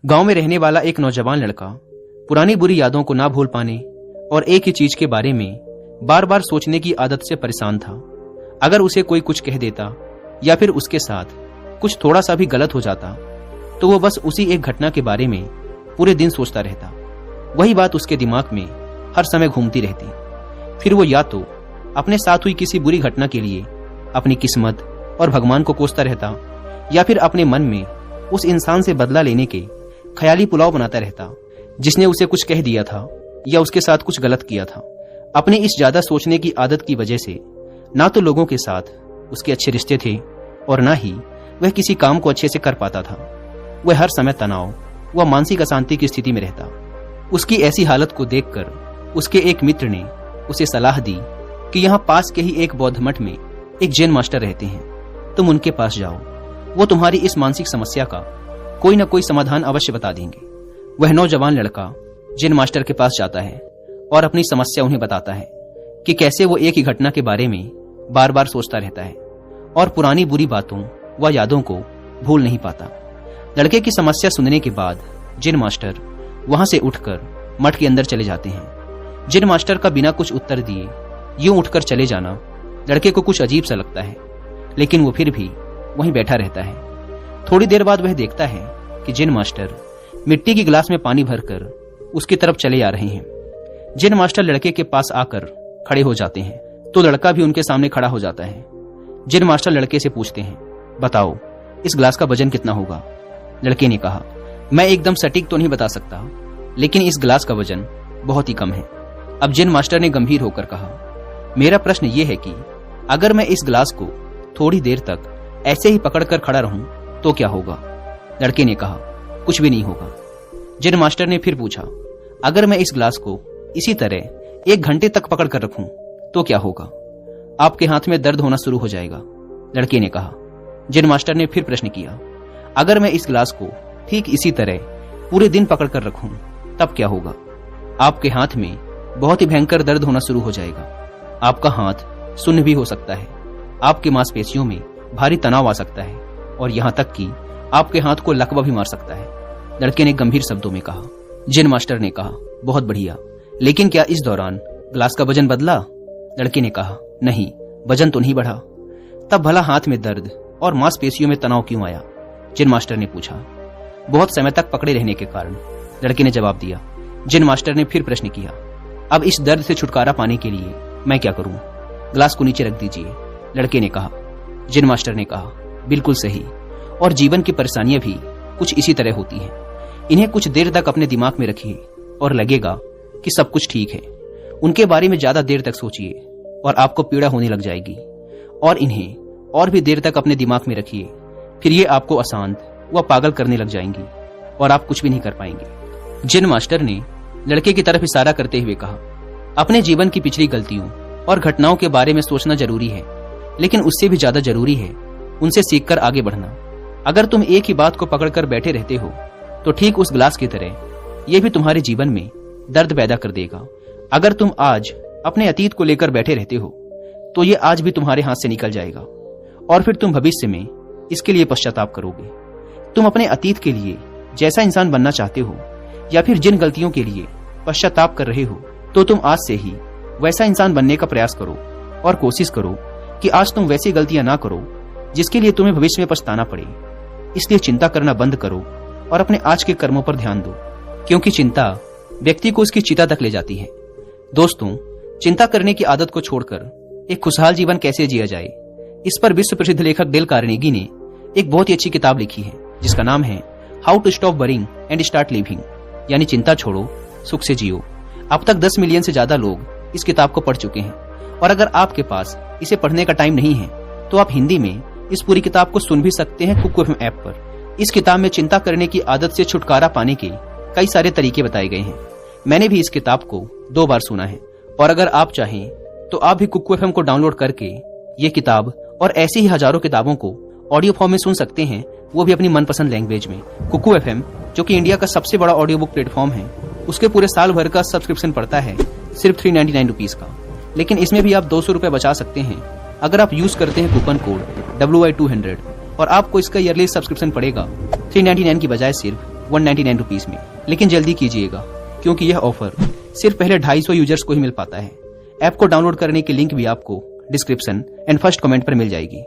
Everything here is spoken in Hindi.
गांव में रहने वाला एक नौजवान लड़का पुरानी बुरी यादों को ना भूल पाने और एक ही चीज के बारे में बार बार सोचने की आदत से परेशान था। अगर उसे कोई कुछ कह देता या फिर उसके साथ कुछ थोड़ा सा भी गलत हो जाता तो वो बस उसी एक घटना के बारे में पूरे दिन सोचता रहता। वही बात उसके दिमाग में हर समय घूमती रहती। फिर वो या तो अपने साथ हुई किसी बुरी घटना के लिए अपनी किस्मत और भगवान को कोसता रहता या फिर अपने मन में उस इंसान से बदला लेने के ख्याली पुलाव बनाता रहता जिसने उसे कुछ कह दिया था या उसके साथ कुछ गलत किया था। अपनी इस ज्यादा सोचने की आदत की वजह से ना तो लोगों के साथ उसके अच्छे रिश्ते थे और ना ही वह किसी काम को अच्छे से कर पाता था। वह हर समय तनाव व मानसिक अशांति की स्थिति में रहता। उसकी ऐसी हालत को देखकर उसके एक मित्र ने उसे सलाह दी कि यहाँ पास के ही एक बौद्ध मठ में एक जैन मास्टर रहते हैं, तुम उनके पास जाओ, वो तुम्हारी इस मानसिक समस्या का कोई न कोई समाधान अवश्य बता देंगे। वह नौजवान लड़का जैन मास्टर के पास जाता है और अपनी समस्या उन्हें बताता है कि कैसे वो एक ही घटना के बारे में बार बार सोचता रहता है और पुरानी बुरी बातों व यादों को भूल नहीं पाता। लड़के की समस्या सुनने के बाद जैन मास्टर वहां से उठकर मठ के अंदर चले जाते हैं। जैन मास्टर का बिना कुछ उत्तर दिए यूं उठकर चले जाना लड़के को कुछ अजीब सा लगता है, लेकिन वो फिर भी वहीं बैठा रहता है। थोड़ी देर बाद वह देखता है कि जैन मास्टर मिट्टी की गिलास में पानी भरकर उसकी तरफ चले आ रहे हैं। जैन मास्टर लड़के के पास आकर खड़े हो जाते हैं तो लड़का भी उनके सामने खड़ा हो जाता है। जैन मास्टर लड़के से पूछते हैं, बताओ इस गिलास का वजन कितना होगा? लड़के ने कहा, मैं एकदम सटीक तो नहीं बता सकता, लेकिन इस गिलास का वजन बहुत ही कम है। अब जैन मास्टर ने गंभीर होकर कहा, मेरा प्रश्न यह है कि अगर मैं इस गिलास को थोड़ी देर तक ऐसे ही पकड़कर खड़ा रहूं तो क्या होगा? लड़के ने कहा, कुछ भी नहीं होगा। जैन मास्टर ने फिर पूछा, अगर मैं इस गिलास को इसी तरह 1 घंटे तक पकड़ कर रखूं तो क्या होगा? आपके हाथ में दर्द होना शुरू हो जाएगा। लड़के ने कहा। जैन मास्टर ने फिर प्रश्न किया, अगर मैं इस गिलास को ठीक इसी तरह पूरे दिन पकड़ कर रखूं तब क्या होगा? आपके हाथ में बहुत ही भयंकर दर्द होना शुरू हो जाएगा। आपका हाथ सुन्न भी हो सकता है, आपके मांसपेशियों में भारी तनाव आ सकता है और यहाँ तक कि आपके हाथ को लकवा भी मार सकता है। लड़के ने गंभीर शब्दों में कहा। जैन मास्टर ने कहा, बहुत बढ़िया, लेकिन क्या इस दौरान गिलास का वजन बदला? लड़के ने कहा, नहीं, वजन तो नहीं बढ़ा। तब भला हाथ में दर्द और मांसपेशियों में तनाव क्यों आया? जैन मास्टर ने पूछा। बहुत समय तक पकड़े रहने के कारण, लड़के ने जवाब दिया। जैन मास्टर ने फिर प्रश्न किया, अब इस दर्द से छुटकारा पाने के लिए मैं क्या करूं? गिलास को नीचे रख दीजिए। लड़के ने कहा। जैन मास्टर ने कहा, बिल्कुल सही, और जीवन की परेशानियां भी कुछ इसी तरह होती हैं। इन्हें कुछ देर तक अपने दिमाग में रखिए और लगेगा कि सब कुछ ठीक है। उनके बारे में ज्यादा देर तक सोचिए और आपको पीड़ा होने लग जाएगी, और इन्हें और भी देर तक अपने दिमाग में रखिए, फिर ये आपको अशांत व पागल करने लग जाएंगी और आप कुछ भी नहीं कर पाएंगे। जैन मास्टर ने लड़के की तरफ इशारा करते हुए कहा, अपने जीवन की पिछली गलतियों और घटनाओं के बारे में सोचना जरूरी है, लेकिन उससे भी ज्यादा जरूरी है उनसे सीखकर आगे बढ़ना। अगर तुम एक ही बात को पकड़कर बैठे रहते हो तो ठीक उस गिलास की तरह यह भी तुम्हारे जीवन में दर्द पैदा कर देगा। अगर तुम आज अपने अतीत को लेकर बैठे रहते हो तो ये आज भी तुम्हारे हाथ से निकल जाएगा और फिर तुम भविष्य में इसके लिए पश्चाताप करोगे। तुम अपने अतीत के लिए जैसा इंसान बनना चाहते हो या फिर जिन गलतियों के लिए पश्चाताप कर रहे हो, तो तुम आज से ही वैसा इंसान बनने का प्रयास करो और कोशिश करो कि आज तुम वैसी गलतियां ना करो जिसके लिए तुम्हें भविष्य में पछताना पड़े। इसलिए चिंता करना बंद करो और अपने आज के कर्मों पर ध्यान दो, क्योंकि चिंता व्यक्ति को उसकी चिता तक ले जाती है। दोस्तों, चिंता करने की आदत को छोड़कर एक खुशहाल जीवन कैसे जिया जाए, इस पर विश्व प्रसिद्ध लेखक डेल कार्नेगी ने एक बहुत ही अच्छी किताब लिखी है जिसका नाम है how to stop worrying and start living, यानी चिंता छोड़ो, सुख से जियो। अब तक 10 मिलियन से ज्यादा लोग इस किताब को पढ़ चुके हैं, और अगर आपके पास इसे पढ़ने का टाइम नहीं है तो आप हिंदी में इस पूरी किताब को सुन भी सकते हैं कुक एफएम ऐप पर। इस किताब में चिंता करने की आदत से छुटकारा पाने के कई सारे तरीके बताए गए हैं। मैंने भी इस किताब को 2 बार सुना है, और अगर आप चाहें तो आप भी कुक एफएम को डाउनलोड करके ये किताब और ऐसी ही हजारों किताबों को ऑडियो फॉर्म में सुन सकते हैं, वो भी अपनी मनपसंद लैंग्वेज में। कुकू एफएम, जो कि इंडिया का सबसे बड़ा ऑडियो बुक प्लेटफॉर्म है, उसके पूरे साल भर का सब्सक्रिप्शन पड़ता है सिर्फ 399 रुपीज का, लेकिन इसमें भी आप 200 रुपए बचा सकते हैं अगर आप यूज करते हैं कूपन कोड WI200, और आपको इसका ईयरली सब्सक्रिप्शन पड़ेगा 399 की बजाय सिर्फ 199 रुपीज में। लेकिन जल्दी कीजिएगा क्योंकि यह ऑफर सिर्फ पहले 250 यूजर्स को ही मिल पाता है। ऐप को डाउनलोड करने की लिंक भी आपको डिस्क्रिप्शन एंड फर्स्ट कमेंट पर मिल जाएगी।